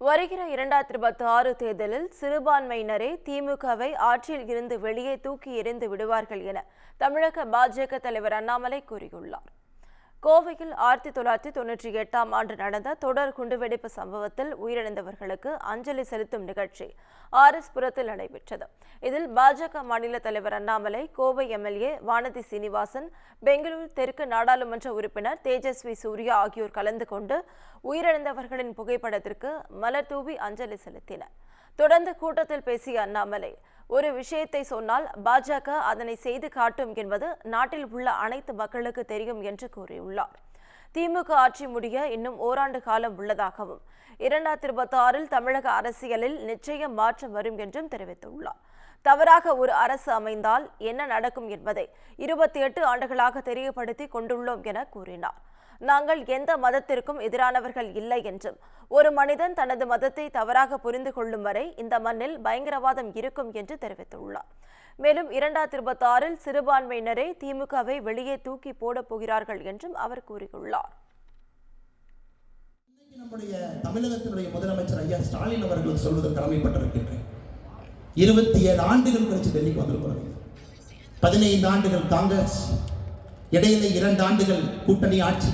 வருகிற 2026 தேர்தலில் சிறுபான்மையினரே திமுகவை ஆட்சியில் இருந்து வெளியே தூக்கி எறிந்து விடுவார்கள் என தமிழக பாஜக தலைவர் அண்ணாமலை கூறியுள்ளார். கோவையில் 1998ஆம் ஆண்டு நடந்த தொடர் குண்டுவெடிப்பு சம்பவத்தில் உயிரிழந்தவர்களுக்கு அஞ்சலி செலுத்தும் நிகழ்ச்சி RS புரத்தில் நடைபெற்றது. இதில் பாஜக மாநில தலைவர் அண்ணாமலை, கோவை MLA வானதி சீனிவாசன், பெங்களூரு தெற்கு நாடாளுமன்ற உறுப்பினர் தேஜஸ்வி சூர்யா ஆகியோர் கலந்து கொண்டு உயிரிழந்தவர்களின் புகைப்படத்திற்கு மலர் தூவி அஞ்சலி செலுத்தினர். தொடர்ந்து கூட்டத்தில் பேசிய அண்ணாமலை, ஒரு விஷயத்தை சொன்னால் பாஜக அதனை செய்து காட்டும் என்பது நாட்டில் உள்ள அனைத்து மக்களுக்கு தெரியும் என்று கூறியுள்ளார். திமுக ஆட்சி முடிய இன்னும் ஓராண்டு காலம் உள்ளதாகவும் 2026இல் தமிழக அரசியலில் நிச்சயம் மாற்றம் வரும் என்றும் தெரிவித்துள்ளார். தவறாக ஒரு அரசு அமைந்தால் என்ன நடக்கும் என்பதை 28 ஆண்டுகளாக தெரியப்படுத்தி கொண்டுள்ளோம் என கூறினார். நாங்கள் எந்த மதத்திற்கும் எதிரானவர்கள் இல்லை என்றும், ஒரு மனிதன் தனது மதத்தை தவறாக புரிந்து கொள்ளும் வரை இந்த மண்ணில் பயங்கரவாதம் இருக்கும் என்று தெரிவித்துள்ளார். மேலும் 2026இல் சிறுபான்மையினரே திமுகவை வெளியே தூக்கி போடப் போகிறார்கள் என்றும் அவர் கூறியுள்ளார். நம்முடைய தமிழகத்தினுடைய முதலமைச்சர் ஐயா ஸ்டாலின் அவர்கள் சொல்வது கடமைப்பட்டிருக்கின்றேன். 27 ஆண்டுகள் கழிச்சு டெல்லிக்கு வந்திருக்கிறாங்க. 15 ஆண்டுகள் காங்கிரஸ், இடையில 2 ஆண்டுகள் கூட்டணி ஆட்சி,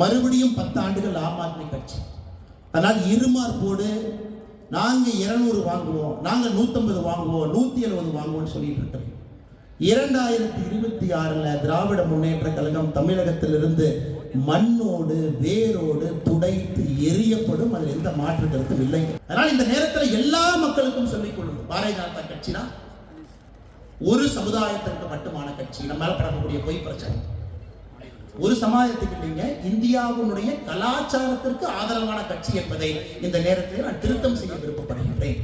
மறுபடியும் 10 ஆண்டுகள் ஆம் ஆத்மி கட்சி. அதனால் இருமார்போடு நாங்க 200 வாங்குவோம், நாங்க 150 வாங்குவோம், 170 வாங்குவோம்னு சொல்லிட்டு இருக்கிறோம். 2026 திராவிட முன்னேற்ற கழகம் தமிழகத்திலிருந்து மண்ணோடு வேரோடு துடைத்து எரியப்படும். அதில் எந்த மாற்று கருத்தும் இல்லை. அதனால் இந்த நேரத்தில் எல்லா மக்களுக்கும் சொல்லிக் கொள்ளும், பாரதிய ஜனதா கட்சினா ஒரு சமுதாயத்திற்கு மட்டுமான கட்சி. நம்ம மேல படக்கூடிய பொய் பிரச்சனை ஒரு சமுதாயத்துக்கு இல்லைங்க, இந்தியாவுடைய கலாச்சாரத்திற்கு ஆதரவான கட்சி என்பதை இந்த நேரத்தில் நான் திருத்தம் செய்ய விருப்பப்படுகின்றேன்.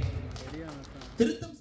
திருத்தம்